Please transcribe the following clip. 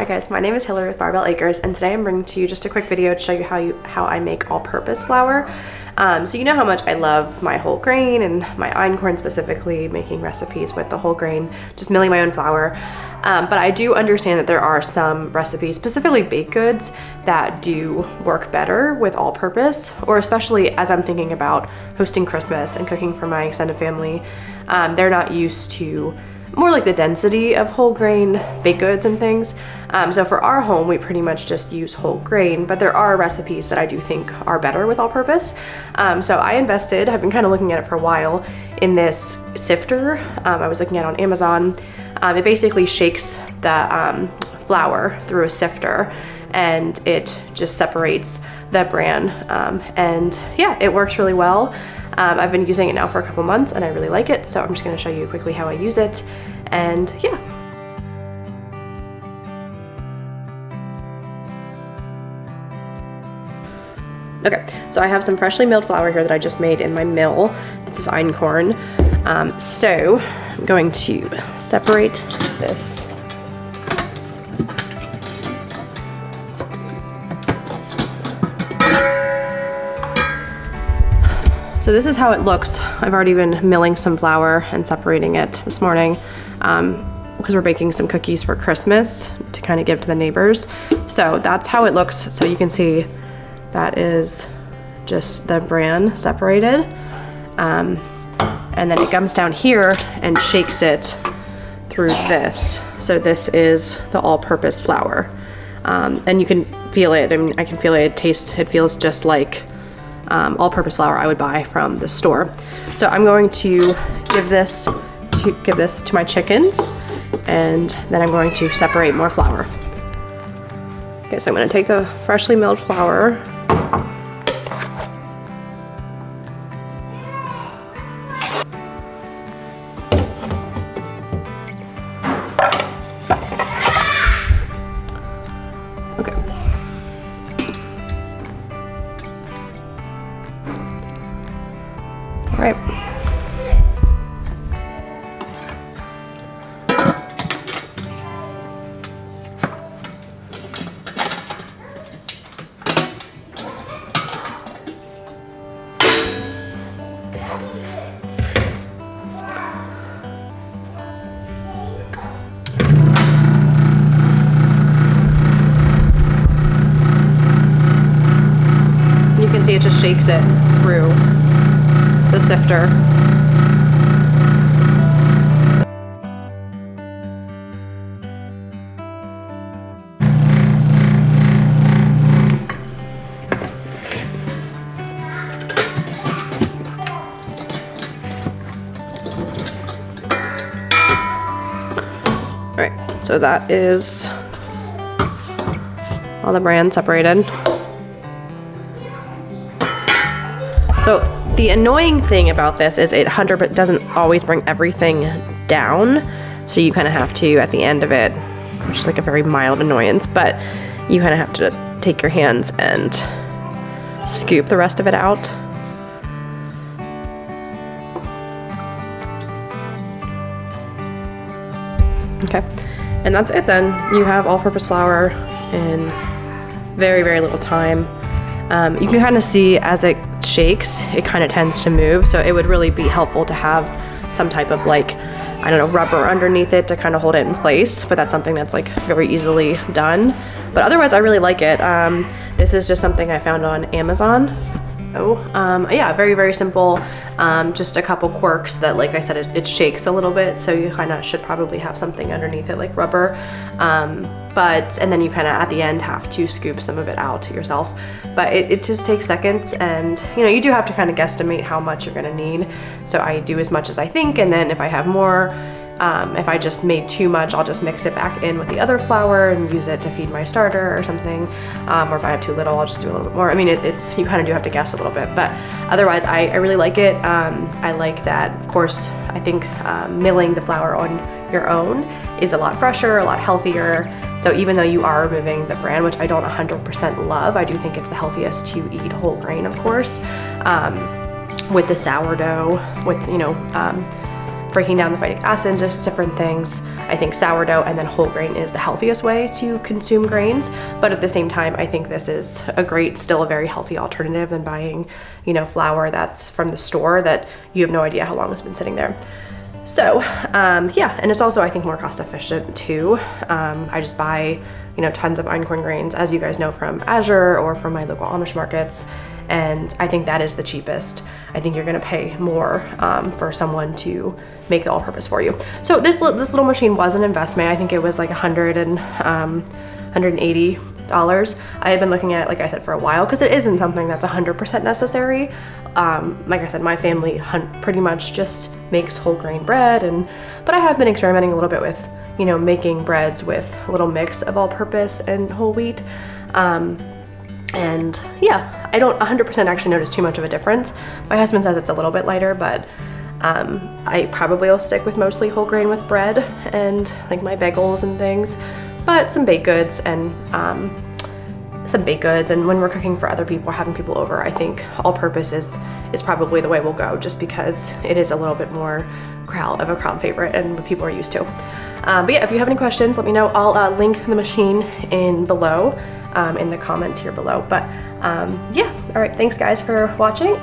guys, my name is Hillary with Barbell Acres, and today I'm bringing to you just a quick video to show you how I make all-purpose flour. So you know how much I love my whole grain and my einkorn specifically, making recipes with the whole grain, just milling my own flour. But I do understand that there are some recipes, specifically baked goods, that do work better with all-purpose, or especially as I'm thinking about hosting Christmas and cooking for my extended family. They're not used to more like the density of whole grain baked goods and things. So for our home, we pretty much just use whole grain, but there are recipes that I do think are better with all-purpose. So I invested, I've been kind of looking at it for a while, in this sifter. I was looking at it on Amazon. It basically shakes the flour through a sifter, and it just separates the bran. And yeah, it works really well. I've been using it now for a couple months and I really like it, so I'm just going to show you quickly how I use it, and yeah. Okay, so I have some freshly milled flour here that I just made in my mill. This is einkorn. So I'm going to separate this. So this is how it looks. I've already been milling some flour and separating it this morning because we're baking some cookies for Christmas to kind of give to the neighbors. So that's how it looks. So you can see that is just the bran separated. And then it comes down here and shakes it through this. So this is the all-purpose flour. And you can feel it. I mean, I can feel it. It feels just like all-purpose flour I would buy from the store. So I'm going to give this to my chickens, and then I'm going to separate more flour. Okay, so I'm going to take the freshly milled flour, right. You can see it just shakes it through the sifter. All right, so that is all the bran separated. So the annoying thing about this is it doesn't always bring everything down. So you kind of have to, at the end of it, which is like a very mild annoyance, but you kind of have to take your hands and scoop the rest of it out. Okay, and that's it then. You have all-purpose flour in very, very little time. You can kind of see as it shakes, it kind of tends to move. So it would really be helpful to have some type of like, I don't know, rubber underneath it to kind of hold it in place. But that's something that's like very easily done. But otherwise, I really like it. This is just something I found on Amazon. Oh, yeah, very, very simple. Just a couple quirks that, like I said, it shakes a little bit. So you kind of should probably have something underneath it like rubber. And then you kind of at the end have to scoop some of it out yourself. But it just takes seconds, and you know, you do have to kind of guesstimate how much you're gonna need. So I do as much as I think, and then if I have more, if I just made too much, I'll just mix it back in with the other flour and use it to feed my starter or something. Or if I have too little, I'll just do a little bit more. I mean, it's you kind of do have to guess a little bit, but otherwise I really like it. I like that, of course, I think milling the flour on your own is a lot fresher, a lot healthier. So even though you are removing the bran, which I don't 100% love, I do think it's the healthiest to eat whole grain, of course. With the sourdough, with, you know, breaking down the phytic acid, just different things. I think sourdough and then whole grain is the healthiest way to consume grains, but at the same time, I think this is still a very healthy alternative than buying, you know, flour that's from the store that you have no idea how long it's been sitting there. So yeah, and it's also, I think, more cost efficient too. I just buy, you know, tons of einkorn grains, as you guys know, from Azure or from my local Amish markets, and I think that is the cheapest. I think you're gonna pay more for someone to make the all-purpose for you. So this little machine was an investment. I think it was like $180. I had been looking at it, like I said, for a while, because it isn't something that's 100% necessary. Like I said, my family pretty much just makes whole grain bread, but I have been experimenting a little bit with, you know, making breads with a little mix of all-purpose and whole wheat. And yeah, I don't 100% actually notice too much of a difference. My husband says it's a little bit lighter, but I probably will stick with mostly whole grain with bread and like my bagels and things, but some baked goods and when we're cooking for other people or having people over, I think all-purpose is probably the way we'll go, just because it is a little bit more of a crowd favorite and what people are used to. But yeah, if you have any questions, let me know. I'll link the machine below in the comments here below. But yeah, all right, thanks guys for watching.